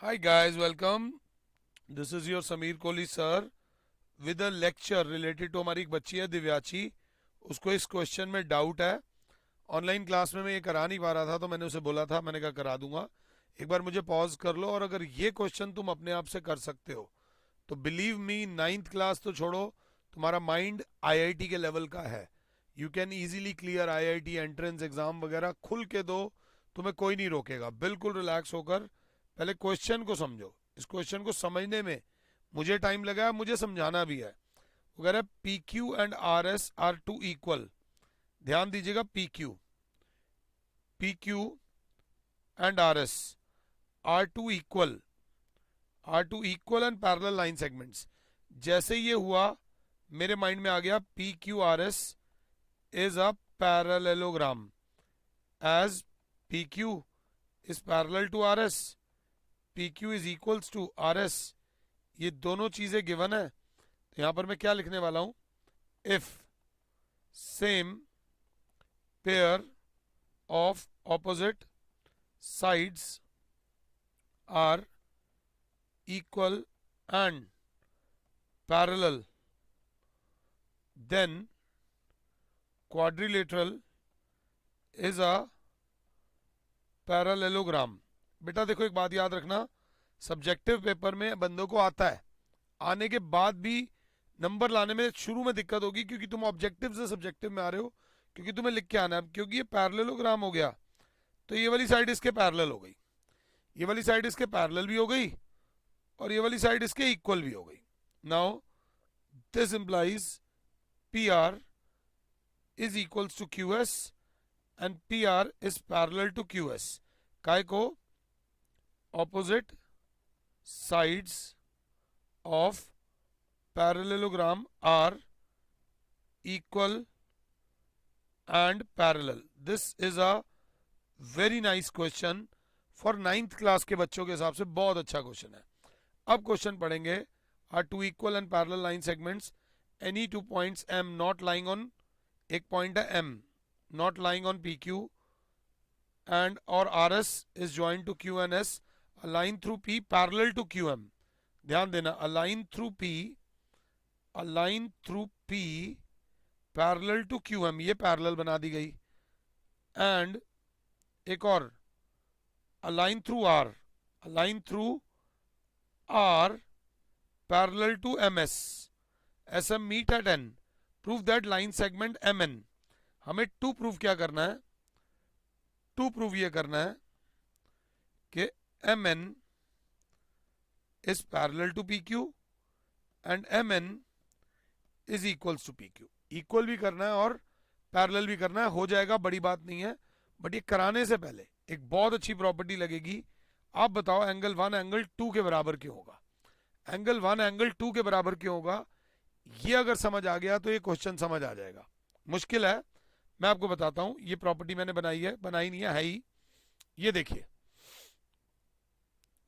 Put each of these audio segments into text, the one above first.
Hi guys, welcome. This is your Sameer Kohli sir with a lecture related to हमारी एक बच्ची है दिव्याची. उसको इस क्वेश्चन में डाउट है. ऑनलाइन क्लास में मैं ये करा नहीं पा रहा था तो मैंने उसे बोला था, मैंने कहा करा दूंगा. एक बार मुझे पॉज कर लो और अगर ये क्वेश्चन तुम अपने आप से कर सकते हो तो बिलीव मी, नाइन्थ क्लास तो छोड़ो, तुम्हारा माइंड आईआईटी के लेवल का है. You can easily clear IIT entrance exam वगैरह. खुल के दो, तुम्हें कोई नहीं रोकेगा. बिल्कुल रिलैक्स होकर पहले क्वेश्चन को समझो. इस क्वेश्चन को समझने में मुझे टाइम लगा है, मुझे समझाना भी है. वो कह रहा है P Q and R S are two equal. ध्यान दीजिएगा, P Q and are two equal and parallel line segments. जैसे ये हुआ मेरे माइंड में आ गया P Q R S is a parallelogram as P Q is parallel to R S, P Q is equals to R S. ये दोनों चीजें गिवन है. तो यहां पर मैं क्या लिखने वाला हूं, if same pair of opposite sides are equal and parallel then quadrilateral is a parallelogram. बेटा देखो, एक बात याद रखना, सब्जेक्टिव पेपर में बंदों को आता है, आने के बाद भी नंबर लाने में शुरू में दिक्कत होगी क्योंकि तुम ऑब्जेक्टिव से सब्जेक्टिव में आ रहे हो, क्योंकि तुम्हें लिख के आना है. क्योंकि ये पैरेललोग्राम हो गया तो ये वाली साइड इसके पैरेलल हो गई, ये वाली साइड इसके पैरेलल भी हो गई और ये वाली साइड इसके इक्वल भी हो गई. Now this implies P R is equals to Q S and P R is parallel to Q S. काय को opposite sides of parallelogram are equal and parallel. This is a very nice question for 9th class के बच्चों के हिसाब से बहुत अच्छा question है. अब क्वेश्चन पढ़ेंगे. Are two equal and parallel line segments, any two points M not lying on, एक पॉइंट है M not lying on P Q and और R S is join to Q N S, a line through P parallel to QM. ध्यान देना, a line through P parallel to QM, ये पैरेलल बना दी गई. एंड एक और, a line through R parallel to MS, SM meet at N. Prove that line segment MN. हमें टू प्रूव क्या करना है, टू प्रूव ये करना है कि MN is parallel to PQ and MN is equals to PQ. Equal भी करना है और पैरेलल भी करना है. हो जाएगा, बड़ी बात नहीं है. बट ये कराने से पहले एक बहुत अच्छी प्रॉपर्टी लगेगी. आप बताओ एंगल 1 एंगल 2 के बराबर क्यों होगा, एंगल 1 एंगल 2 के बराबर क्यों होगा. ये अगर समझ आ गया तो ये क्वेश्चन समझ आ जाएगा. मुश्किल है, मैं आपको बताता हूं. ये प्रॉपर्टी मैंने बनाई नहीं है ही. ये देखिए,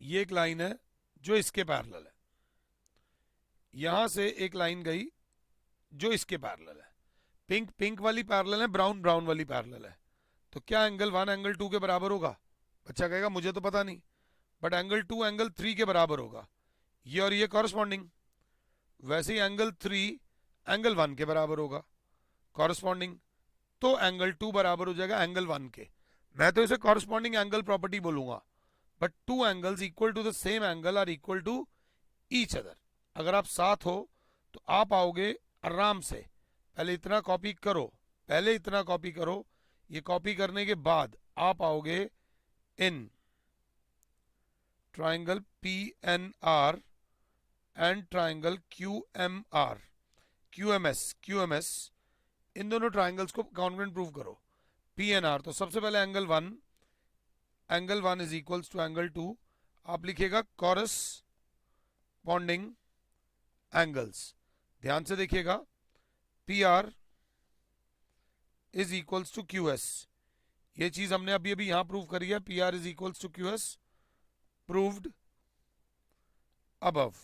ये एक लाइन है जो इसके पैरेलल है, यहां से एक लाइन गई जो इसके पैरेलल है. पिंक पिंक वाली पैरेलल है, ब्राउन ब्राउन वाली पैरेलल है. तो क्या एंगल 1 एंगल 2 के बराबर होगा? बच्चा कहेगा मुझे तो पता नहीं, बट एंगल 2 एंगल 3 के बराबर होगा. ये और ये कॉरस्पॉन्डिंग. वैसे ही एंगल 3 एंगल 1 के बराबर होगा कॉरस्पॉन्डिंग. तो एंगल 2 बराबर हो जाएगा एंगल 1 के. मैं तो इसे कॉरस्पॉन्डिंग एंगल प्रॉपर्टी बोलूंगा. But two angles equal to the same angle are equal to each other. अगर आप साथ हो तो आप आओगे आराम से. पहले इतना कॉपी करो, ये कॉपी करने के बाद आप आओगे in triangle P N R and triangle Q M R, Q M S. इन दोनों ट्राइंगल्स को कॉन्ग्रुएंट प्रूव करो. पी एन आर, तो सबसे पहले angle 1 is equals to angle 2. आप लिखिएगा कॉरस्पॉन्डिंग एंगल्स. ध्यान से देखिएगा, P R is equals to Q S. ये चीज हमने अभी अभी यहां प्रूव करी है. P R is equals to Q S, proved above.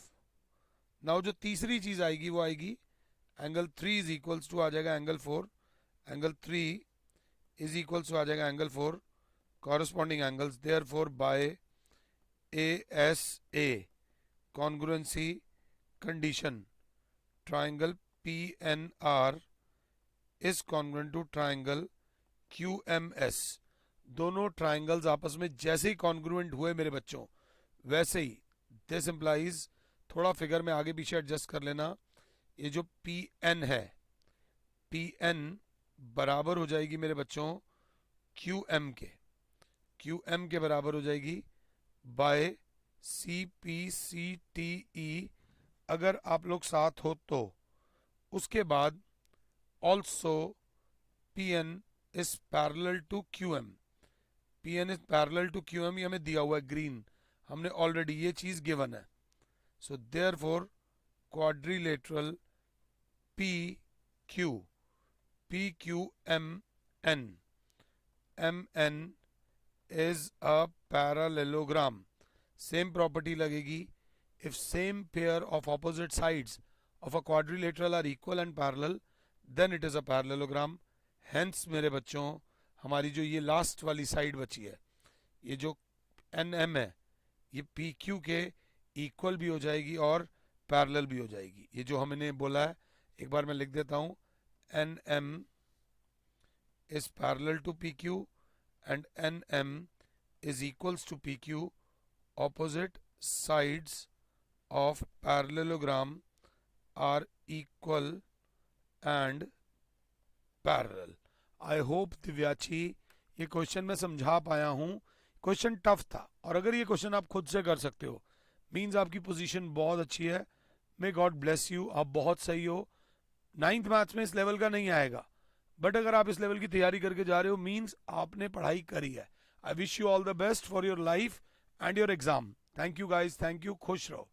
Now जो तीसरी चीज आएगी वो आएगी एंगल 3 इज इक्वल्स टू आ जाएगा angle 4, angle 3 is equals to आ जाएगा angle 4. corresponding angles, therefore by ASA congruency condition, triangle PNR is congruent to triangle QMS। दोनों ट्राइंगल्स आपस में जैसे ही कॉन्ग्रुएंट हुए मेरे बच्चों, वैसे ही दिस इंप्लाइज, थोड़ा फिगर में आगे पीछे एडजस्ट कर लेना, ये जो PN है, PN बराबर हो जाएगी मेरे बच्चों QM के, QM के बराबर हो जाएगी बाय CPCTE अगर आप लोग साथ हो तो। उसके बाद also PN is parallel to QM, PN is parallel to QM, ये हमें दिया हुआ है ग्रीन, हमने ऑलरेडी ये चीज गिवन है। So therefore quadrilateral PQ, PQMN, MN is a parallelogram। Same property लगेगी, if same pair of opposite sides of a quadrilateral are equal and parallel then it is a parallelogram। hence मेरे बच्चों हमारी जो ये last वाली side बची है, ये जो NM है, ये PQ के इक्वल भी हो जाएगी और पैरेलल भी हो जाएगी। ये जो हमने बोला है एक बार मैं लिख देता हूँ, NM is parallel to PQ and NM is equals to PQ। opposite sides of parallelogram are equal and parallel। I hope दिव्याची ये क्वेश्चन मैं समझा पाया हूँ। क्वेश्चन टफ था, और अगर ये क्वेश्चन आप खुद से कर सकते हो मीन्स आपकी पोजीशन बहुत अच्छी है। मे गॉड ब्लेस यू, आप बहुत सही हो। 9th मैथ्स में इस लेवल का नहीं आएगा, बट अगर आप इस लेवल की तैयारी करके जा रहे हो मीन्स आपने पढ़ाई करी है। I wish you all the best for your life and your exam. Thank you guys, thank you, खुश रहो।